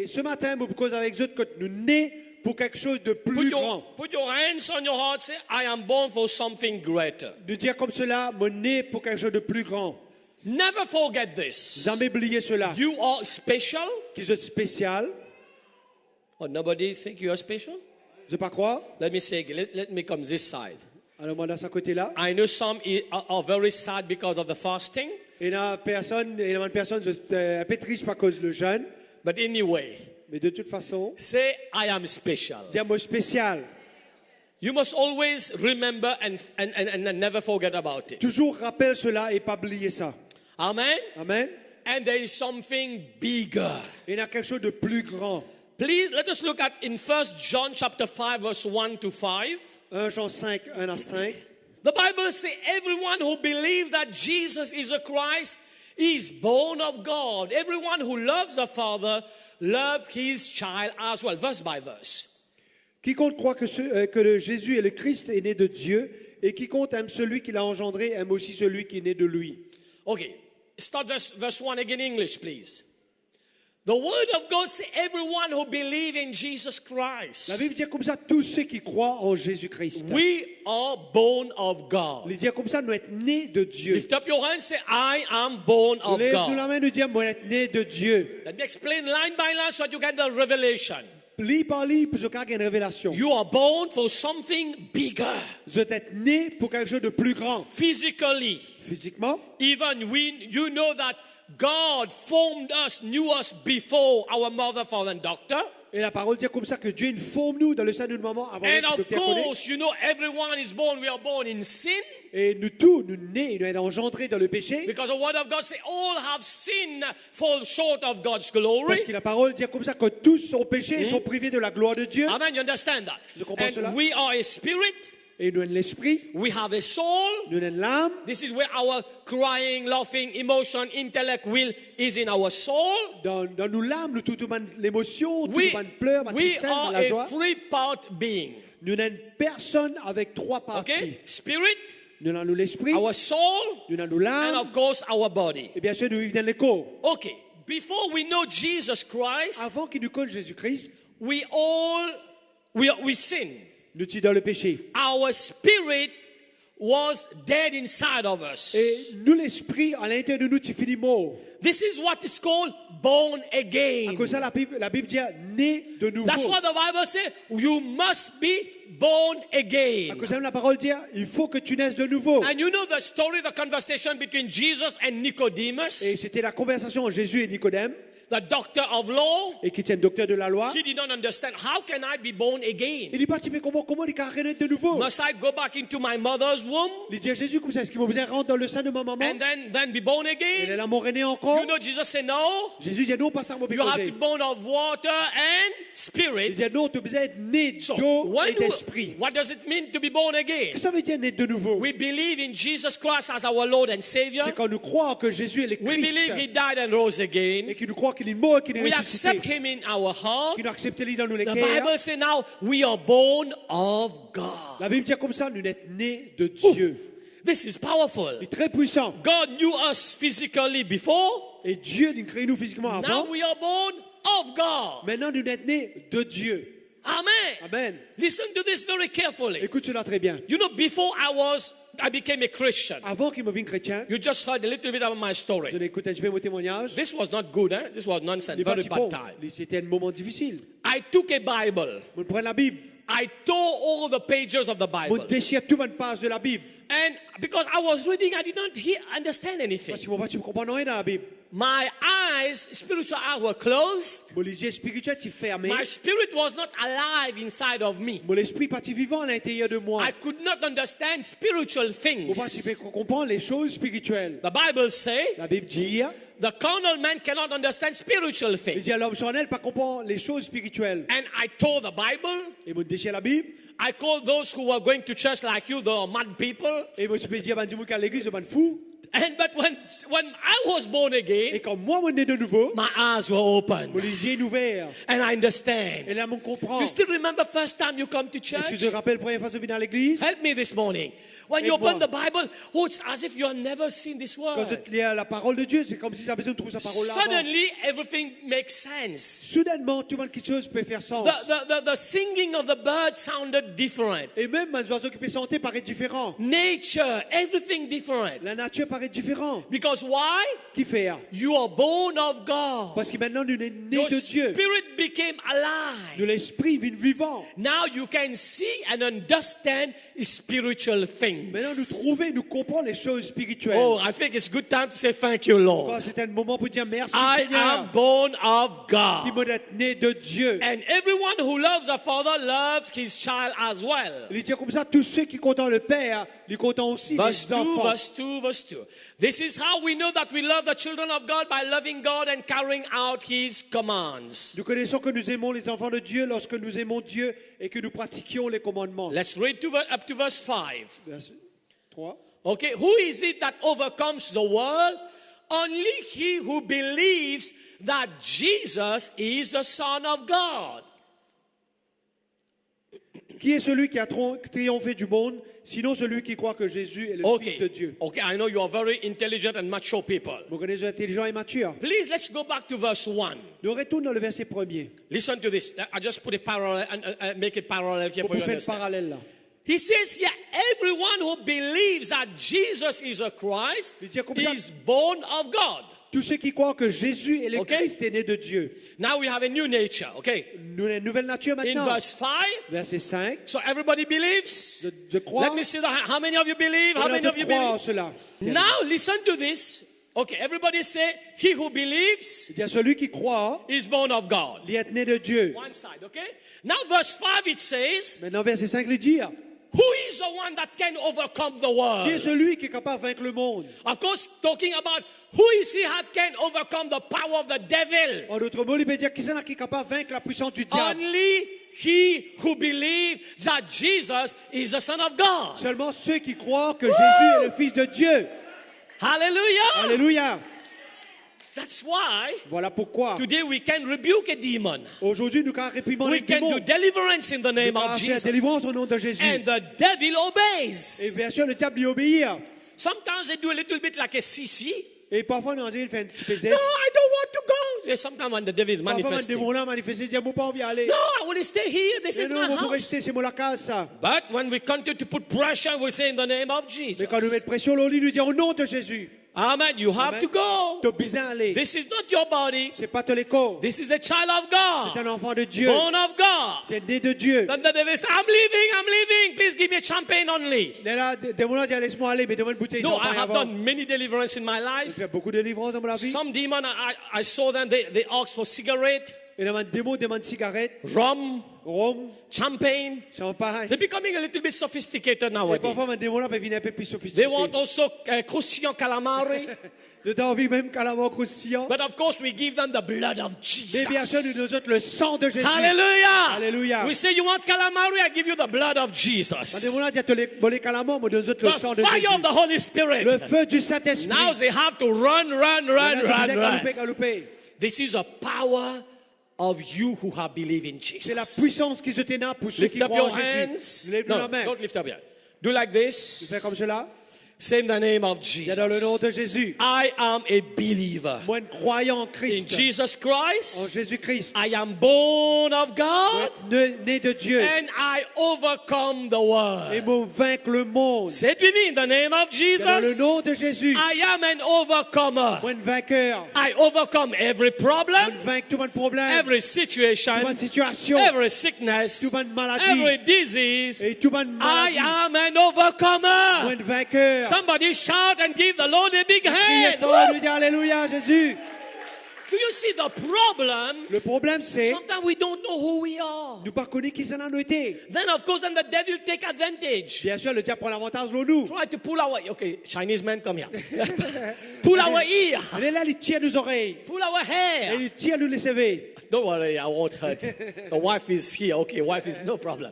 Et ce matin, vous cause avec eux que nous nés pour quelque chose de plus grand. Put your hands on your heart, say, I am born for something greater. De dire comme cela, mon né pour quelque chose de plus grand. Never forget this. Jamais oublier cela. You are special. Qu'ils sont spécial. Oh, nobody think you are special? Je ne pas croire. Let me say, let me come this side. Alors moi, dans ce côté-là. I know some are very sad because of the fasting. Et il y a une personne un peu triste par cause du jeûne. But anyway, mais de toute façon, say I am special. Dis moi spécial. You must always remember and never forget about it. Toujours rappelle cela et pas oublier ça. Amen. Amen. And there is something bigger. Il y a quelque chose de plus grand. Please let us look at in 1 John chapter 5 verse 1 to 5. 1 Jean 5, 1 à 5. The Bible says everyone who believes that Jesus is a Christ is born of God. Everyone who loves the Father loves his child as well. Verse by verse. Quiconque croit que Jésus est le Christ est né de Dieu, et quiconque aime celui qui l'a engendré aime aussi celui qui est né de lui. Okay, start verse 1 again in English, please. The word of God says everyone who believes in Jesus Christ. La Bible dit comme ça, tous ceux qui croient en Jésus-Christ. We are born of God. Il dit comme ça, nous sommes nés de Dieu. Lift up your hand, say, I am born of Lève-nous la God. main, nous disons, nous sommes nés de Dieu. Let me explain line by line so that you get the revelation. Lis par lis, pour qu'il y ait une révélation. You are born for something bigger. Vous êtes nés pour quelque chose de plus grand. Physically. Physiquement. Even you know that God formed us, knew us before our mother, father, and doctor. Et la parole dit comme ça que Dieu forme nous dans le sein de nos mamans avant And notre of docteur connaît. course, you know, everyone is born. We are born in sin. Et nous tous, nous nés, nous sommes engendrés dans le péché. Because the word of God says all have sinned, fall short of God's glory. Parce que la parole dit comme ça que tous sont péchés et sont privés de la gloire de Dieu. Amen. You understand that? Je comprends cela. And we are a spirit. Et nous avons l'esprit, We have a soul. nous avons l'âme. This is where our crying, laughing, emotion, intellect, will is in our soul. Dans nous l'âme, nous tout l'émotion, tout We, le pleurs, la we tristesse, are la joie. a three-part being. Nous n'avons personne avec trois parties. Okay? Spirit, Nous avons l'esprit, our soul, nous avons and l'âme, of course our body. et bien sûr nous vivons dans le corps. Okay. Before we know Jesus Christ, Avant qu'il nous connaisse Jésus-Christ, we sin. nous sommes dans le péché. Our spirit was dead inside of us. Et nous, l'esprit, à l'intérieur de nous, tu finis mort. This is what is called born À again. cause de ça, la Bible dit né de nouveau. That's what the Bible says. You must be born À again. cause de ça, la parole dit il faut que tu naisses de nouveau. And you know the story, the conversation between Jesus and Et Nicodemus, c'était la conversation entre Jésus et Nicodème, the doctor of law. et qui était un docteur de la loi. He did not understand. How can I be born again? Il dit pas, mais comment il peut renaître de nouveau? Must I go back into my mother's womb Il dit à Jésus comme ça, est-ce qu'il m'a besoin de rentrer dans le sein de ma maman? and then be born Et again? là, mon rené encore. You know, Jesus said no. Jésus dit non, pas ça, mon You have to péché. be born of water and Il spirit. dit non, tu as besoin d'être né So, d'eau et when d'esprit. what does it mean to be born again? Qu'est-ce que ça veut dire naître de nouveau? We believe in Jesus Christ as our Lord and Savior. C'est quand nous croyons que Jésus est le We believe He Christ died and rose et again. que nous croyons qu'il est mort et qu'il est We accept ressuscité. Him in our heart. Qu'il nous accepte lui dans nos The cœurs. Bible says now we are born of God. La Bible dit comme ça, nous sommes nés de Dieu. This is powerful. Il est très puissant. God knew us physically before. Et Dieu nous crée nous physiquement Now avant. we are born of God. Maintenant, nous sommes nés de Dieu. Amen. Amen. Listen to this very carefully. Écoute cela très bien. You know, before I became a Christian. Avant qu'il me vienne chrétien, You just heard a little bit about my je story. l'ai écouté un petit peu mon témoignage. This was not good, eh? This was nonsense. Il n'est pas Very si bad bon. time. C'était un moment difficile. I took a Bible. On prend la Bible. I tore all the pages of the On Bible. déchire toute une page de la Bible. And because I was reading, I did not understand anything. Parce que moi, tu ne comprends rien dans la Bible. My eyes, spiritual eyes, were closed. Mon yeux spirituel, tu fermé. My spirit was not alive inside of me. Mon esprit parti vivant à l'intérieur de moi. I could not understand spiritual Comment tu things. peux comprendre les choses spirituelles? The Bible says La Bible dit, the carnal man cannot understand spiritual il things. dit à l'homme charnel, pas comprendre les choses spirituelles. And I tore the Bible. Et mon déchire la Bible. I called those who were going to church like you, the mad people. Et moi, je peux dire, ben, dis-moi qu'à l'église, ben, fou. But when I was born Et again, quand moi, je suis né de nouveau, my eyes were open. mon yeux sont ouverts. And I understand. Et là, on comprend. You still remember first time you come to Est-ce que church? je rappelle la première fois que je suis venu à l'église? Help me this morning. When you open the Bible, oh, it's as if you have never seen this Quand word. je lis la parole de Dieu, c'est comme si j'avais besoin de trouver sa parole là avant. Suddenly, everything makes sense. Soudainement, tout le monde quelque chose peut faire sens. The singing of the bird sounded different. Et même les oiseaux qui peuvent chanter paraît différent. Nature, everything different. La nature paraît différente. Because why? Qui fait? You are born of God. Parce que maintenant, nous sommes nés Your de Dieu. spirit became alive. Nous, l'esprit vit vivant. Now you can see and understand spiritual things. Maintenant, nous trouvons, nous comprenons les choses spirituelles. Oh, I think it's good time to say thank you, Lord. C'est un moment pour dire merci, I Seigneur, am born of qui God. m'a d'être né de Dieu. And everyone who loves a father loves his child as well. Il dit comme ça, tous ceux qui comptent le Père, ils comptent aussi Verse les 2, enfants. verse 2, verse 2. This is how we know that we love the children of God, by loving God and carrying out his commands. Nous connaissons que nous aimons les enfants de Dieu lorsque nous aimons Dieu et que nous pratiquions les commandements. Let's read up to verse 5. Verset 3. Okay, who is it that overcomes the world? Only he who believes that Jesus is the Son of God. Qui est celui qui a triomphé du monde, sinon celui qui croit que Jésus est le Fils de Dieu? Okay, I know you are very intelligent and mature people. Vous connaissez intelligent et mature. Please, let's go back to verse 1. Nous retournons dans le verset premier. Listen to this. I just put a parallel and make it parallel here for Pour you to faire le understand. parallèle là. He says here, everyone who believes that Jesus is a Christ Il dit comme ça. is born of God. Tous ceux qui croient que Jésus est le Okay. Christ est né de Dieu. Now we have a new nature, okay? Nous avons une nouvelle nature In maintenant. verse 5, Verset 5. so everybody believes. Je crois. Let me see how many of you believe? How many of you croient en believe? cela. Now listen to this. Okay, everybody say, he who believes Il y a celui qui croit, is born of God. il est né de Dieu. One side, okay? Now verse 5 it says, Maintenant, verset 5 il dit, who is the one that can overcome the qui est world? celui qui est capable de vaincre le monde? Of course, talking about who is he that can overcome the power of the devil? En d'autres mots, il peut dire qui est qui est capable de vaincre la puissance du diable? Only he who believes that Jesus is the Son of God. Seulement ceux qui croient que Jésus est le Fils de Dieu. Hallelujah. Alléluia. That's why Voilà pourquoi. today we can rebuke a demon. Aujourd'hui, nous réprimons We les can démons. do deliverance in the Nous name pouvons of faire Jesus. délivrance au nom de Jésus. And the devil Et obeys. bien sûr, le diable lui obéit. Sometimes they do a little bit like a CC. Et parfois, nous il fait un petit peu No, I don't want to go. Yeah, sometimes when the devil is Parfois, un manifesting. démon là manifesté, il dit, moi pas envie d'aller. No, I want to stay here. This Mais is non, my on peut house. rester, c'est mon la case, ça. But when we continue to put pressure, we say in the name of Jesus. Mais quand nous mettons pression, on lui dit au nom de Jésus. Amen. You have Amen. to go. Tu as besoin d'aller. This is not your body. C'est pas ton écho. This is a child of C'est God. un enfant de Dieu. Born of God. C'est né de Dieu. Then the devil says, I'm leaving. Please give me a champagne only. Et là, démon là dit, laisse-moi aller, mais devant une bouteille de No, I champagne have avant. done many deliverance in my J'ai life. fait beaucoup de délivrances dans ma vie. Some demon, I saw them, they asked for cigarette, Et là, un démon demande cigarette, rum, rhum, champagne. champagne. They're becoming a little bit sophisticated Et parfois, nowadays. un démon là peut venir un peu plus They sophistiqué. want also croustillant calamari. Dedans, on vit même calamar croustillant. But of course, we give them the blood of Mais bien sûr, nous Jesus. nous autres le sang de Jésus. Hallelujah. Alléluia. We say, you want calamari? I give you the blood of Un Jesus. démon là dit, les calamars, moi, nous autres le sang The de Jésus. fire of the Holy Le Spirit. feu du Saint-Esprit. Now they have to run. Galoper, galoper. This is a power of you who have believed in C'est la Jesus. puissance qui se ténèbre pour ceux Lift qui up croient your en Jésus. hands. Lève No, la main. don't lift up your hand. Do like this. Fais comme cela. Say in the name of Viens dans le nom Jesus. de Jésus. I am a believer Moi, un croyant en in Christ. Jesus En Christ. Jésus-Christ. I am born of Moi, God être né de Dieu. and I overcome the Et world. moi, vaincre le monde. Say it with me in the name of Viens dans le Jesus. nom de Jésus. I am an overcomer. Moi, un vainqueur. I overcome every Moi, problem, vaincre tout mon problème. every Toute situation, bonne situation. every sickness, Toute bonne maladie. every disease. Et tout bonne I maladie. am an Moi, overcomer. un vainqueur. Somebody shout and give the Lord a big Criez hand. fort, nous dire Alléluia, Jésus. Do you see the problem? Le problème, c'est Sometimes we don't know who we are. nous ne connaissons qui ça en a été. Then of course, then the devil take advantage. Bien sûr, le diable prend l'avantage de nous. Try to pull our okay, Chinese man, come here. Pull our ear, Il est là, il tire nos oreilles. pull our Et hair. il tire nous les CV. Don't worry, I won't hurt. The wife is here. Okay, wife is no problem.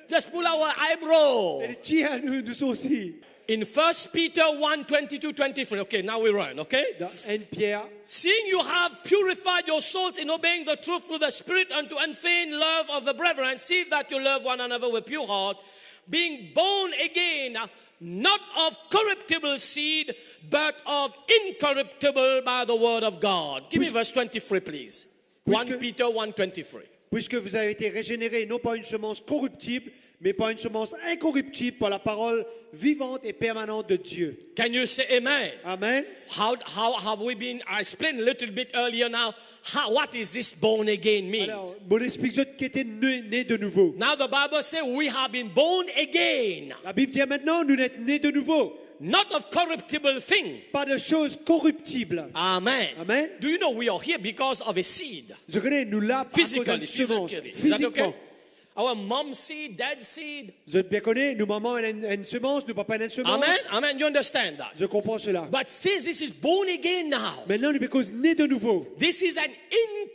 Just pull our eyebrow. Il tire nous sourcils. In 1 Peter 1, 22, 23. Okay, now we run, okay? Dans 1 Pierre, Seeing you have purified your souls in obeying the truth through the Spirit unto unfeigned love of the brethren, see that you love one another with pure heart, being born again, not of corruptible seed, but of incorruptible by the word of God. Give me verse 23, please. 1 Peter 1, 23. puisque vous avez été régénérés, non pas une semence corruptible, mais par une semence incorruptible, par la parole vivante et permanente de Dieu. Can you say amen? Amen. How have we been? I explained a little bit earlier now. What is this born again means? Alors, mon explique qui était né de nouveau. Now the Bible says we have been born again. La Bible dit maintenant, nous sommes nés de nouveau. Not of corruptible thing. Pas de choses corruptibles. Amen. Amen. Do you know we are here because of a seed? Je connais, nous là, à cause d'une Physically. semence. Is that Physiquement. okay? Our mom seed, dad seed. Je bien connais, nos mamans ont une semence, nos papas ont une semence. Amen. Amen. You understand that? Je comprends cela. But since this is born again now, Maintenant, nous sommes nés de nouveau. this is an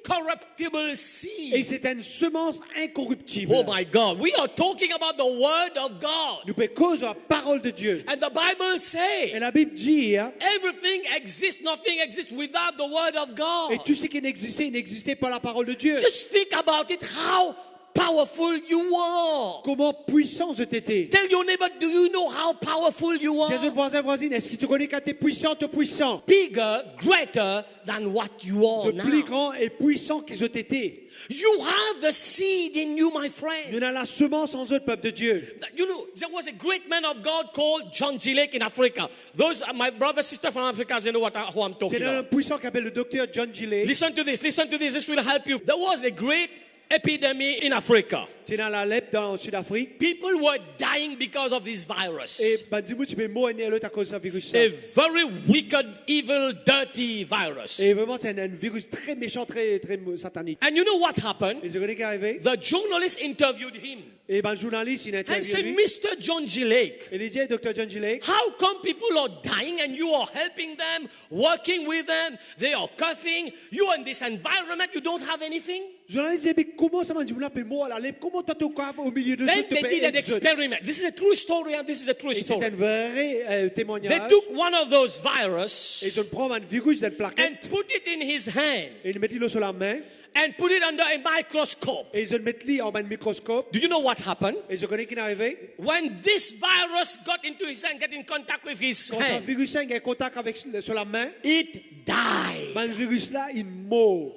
incorruptible Et seed. c'est une semence incorruptible. Oh my God. We are talking about the word of God. Nous faisons cause de la parole de Dieu. And the Bible Et says la Bible dit, hein, everything exists, nothing exists without the word of God. et tout ce qui n'existait, il n'existait pas la parole de Dieu. Just think about it, how powerful you are. Comment puissant je t'étais. Tell your neighbor, do you know how powerful you Tiens, are? autres voisins, voisines, est-ce que tu connais quand tu es puissant, puissant? Bigger, greater than what you are Le plus now. grand et puissant que je t'étais. You have the seed in you, my friend. Nous avons la semence en eux, peuple de Dieu. You know, there was a great man of God called John G. Lake in Africa. Those are my brother, sister from Africa, they know who I'm talking C'est un about. puissant qui s'appelle le docteur John Gillet. Listen to this, this will help you. There was a great epidemic in Africa. C'est dans la lèpre dans Sud-Afrique. People were dying because of this virus. Et dis-moi, tu peux mourir à cause de ce virus. A very wicked, evil, dirty virus. Et vraiment, c'est un virus très méchant, très satanique. And you know what happened? Et je connais qui est arrivé. The journalist interviewed him Et le journaliste, il a and said, interviewé. Mr. John G. Lake, Et il dit, docteur John Gillet, how come people are dying and you are helping them, working with them, they are coughing, you are in this environment, you don't have anything? le journaliste dit, mais comment ça m'a dit, vous l'appelez moi à la lèpre? Comment t'as au milieu de Then eux, they did an experiment. This is a true story and this is a true Et c'est story. un vrai They témoignage. took one of those virus Et je prends un virus d'une and plaquette. put it in his hand Et ils mettent le sur la main. and put it under a microscope. Et ils le mettent en un microscope. Do you know what happened? Et je connais qui est arrivé. When this virus got into his hand, get in contact with his Quand un hand, virus a contact avec sur la main, it died. le virus là, il meurt.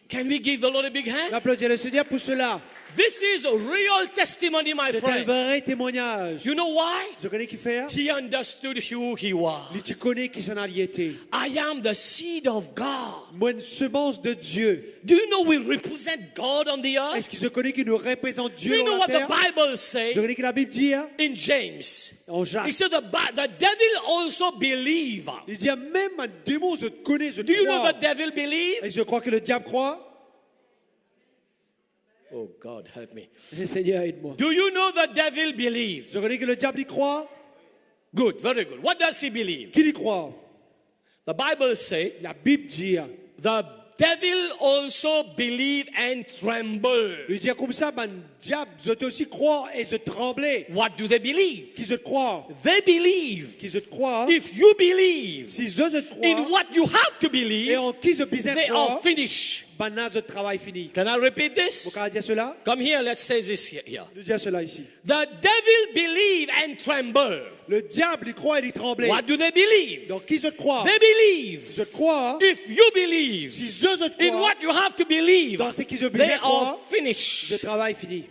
Can we give the Lord a big hand? Applaudissez le Seigneur pour cela. This is a real testimony, my C'est un friend. vrai témoignage. You know why? Je connais qui fait. He understood who he was. Mais tu connais qui s'en a été. I am the seed of God. Moi, une semence de Dieu. Do you know we represent God on the Est-ce earth? que je connais qui nous représente Do Dieu you know dans what la the terre? Bible Je says connais que la Bible dit, hein, in James? en Jacques. He said the devil also believes. Il dit, même un démon, je te connais, je te Do you know crois. the devil believes? Et je crois que le diable croit. Oh God, help me. Seigneur, aide-moi. Do you know the devil believes? Je connais que le diable y croit. Good, very good. What does he believe? Qui y croit? The Bible says La Bible dit, hein, the devil also believe and tremble. il dit comme ça, ben, diable, je te aussi crois et je tremblais. What do they believe? Qui je te crois? They believe. Qui je te crois? If you believe Si je te in crois, what you have to et believe, en qui je besoin they are croire, finished. ben là, je travail fini. Can I repeat Vous this? pouvez dire cela? Come here, let's say this here. Je dis cela ici. The devil believe and tremble. Le diable, il croit et il tremblait. What do they believe? Donc, qui je te crois? They believe. Je te crois. If you believe Si je te in crois, what you have to believe, dans ce qui je they besoin are croire, je finished. travail fini.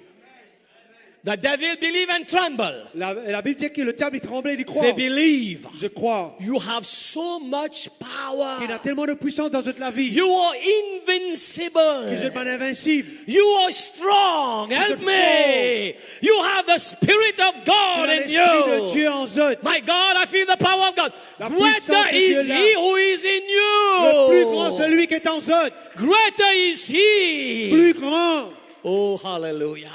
The devil believe and tremble. La Bible dit que le diable, il tremblait, il They croit. believe. Je crois. You have so much power. Il a tellement de puissance dans toute la vie. You are Que je invincible. suis invincible. You are strong. Help me. You have the Spirit of Tu God as in l'esprit de you. Dieu en eux. My God, I feel the power of God. La Greater puissance de is Dieu là. He who is in Le plus grand, you. celui qui est en eux. Greater is He. Plus grand. Oh, hallelujah.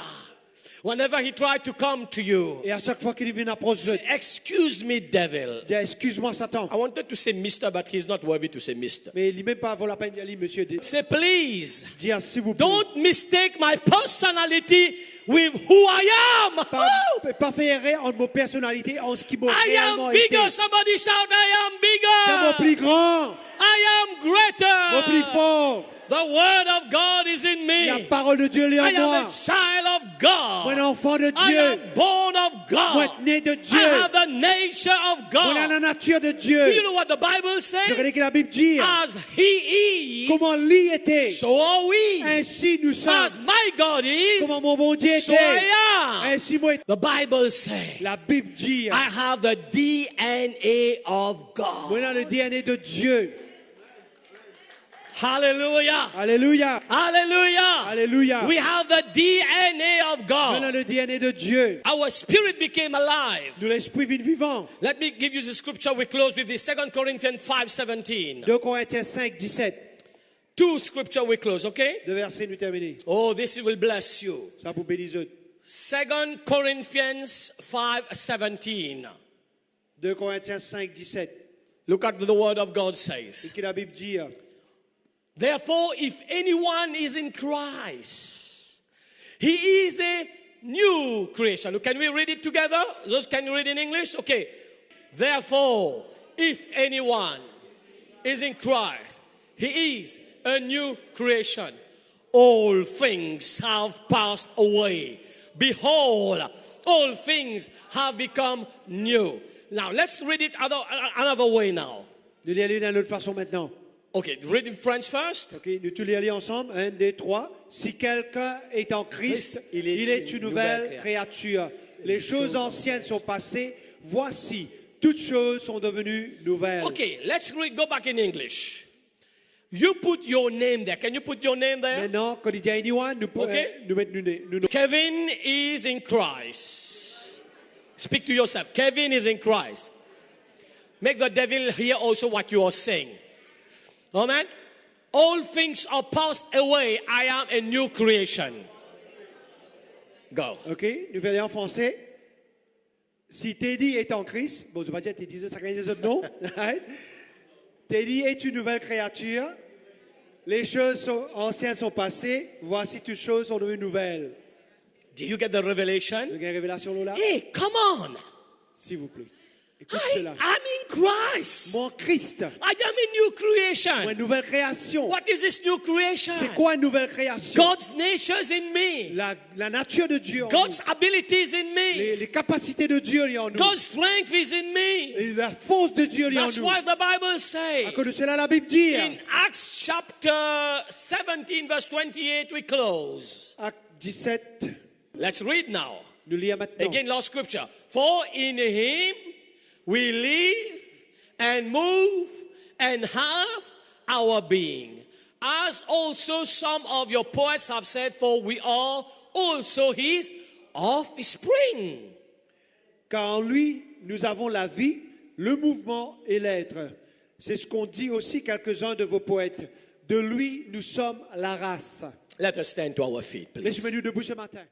Whenever he tried to come to you, Et à chaque fois qu'il vient approcher, say, excuse me, devil. dit excuse-moi Satan. I wanted to say Mr., but he's not worthy to say Mr. Mais il n'est même pas vaut la peine d'y aller, monsieur. Say, please, Dis s'il vous plaît. don't mistake my personality with who I am. Woo! Pas faire erreur entre mon personnalité en ce qui m'a I réellement am été. bigger. Somebody shout, I am C'est mon bigger. plus grand, I am greater. mon plus fort. The word of God is in La me. parole de Dieu est en I am moi. a child of Moi, un God. enfant de I Dieu. am born of Moi, God. né de I Dieu. have the nature of Moi, la God. nature de Do you Dieu. know what the Bible Vous says? regardez que la Bible dit. As he Comment is, lui était. so are we. Ainsi nous As sommes. my God is, Comment mon bon Dieu so était. I am. Ainsi moi. The Bible says, La Bible dit. I have the DNA of Moi, God. dans le DNA de Dieu. Hallelujah. Alléluia. Hallelujah. Alléluia. We have the DNA of Moi, God. dans le DNA de Dieu. Our spirit became alive. Nous l'esprit vivant. Let me give you the scripture. We close with the 2 Corinthians 5:17. 2 Corinthiens 5, 17. Two scripture we close, okay? Deux versets, nous terminons. Oh, this will bless you. Ça vous bénisse. 2 Corinthians 5:17. 2 Corinthiens 5, 17. Look at the word of God C'est says. ce que la Bible dit. Therefore, if anyone is in Christ, he is a new creation. Can we read it together? Those can you read in English? Okay. Therefore, if anyone is in Christ, he is a new creation. All things have passed away. Behold, all things have become new. Now, let's read it another way now. Nous les allons d'une autre façon maintenant. Okay, read in French first. Ok, nous tous les allons ensemble. 1, 2, 3. Si quelqu'un est en Christ, il il est est une nouvelle créature. Les choses anciennes sont passées. Voici, toutes choses sont devenues nouvelles. Okay, let's go back in English. You put your name there. Can you put your name there? Maintenant, quand il dit anyone, nous pouvons Okay. nous mettre nous. Kevin is in Christ. Speak to yourself. Kevin is in Christ. Make the devil hear also what you are saying. Amen. All things are passed away. I am a new creation. Go. Ok, nous allons aller en français. Si Teddy est en Christ, bon, je ne vais pas dire Teddy, ça crée des autres noms. Teddy est une nouvelle créature. Les choses anciennes sont passées. Voici toutes choses sont devenues nouvelles. Did you get the revelation? Vous avez une révélation là? Hey, come on. S'il vous plaît. Écoute I cela. am in Christ. Mon Christ, I am a new creation. une nouvelle création. What is this new creation? C'est quoi une nouvelle création? God's nature is in me. La nature de Dieu en God's abilities in nous. me. Les capacités de Dieu en nous. God's strength is in me. Et la force de Dieu en That's nous. why the Bible says À cause de cela, la Bible dit, in Acts chapter 17, verse 28, we close. Acte 17, Let's read now. nous lisons maintenant. Again, last scripture. For in him we live and move and have our being. As also some of your poets have said, for we are also his offspring. Car en lui, nous avons la vie, le mouvement et l'être. C'est ce qu'ont dit aussi quelques-uns de vos poètes. De lui, nous sommes la race. Let us stand to our feet, please. Laissez-moi nous debout ce matin.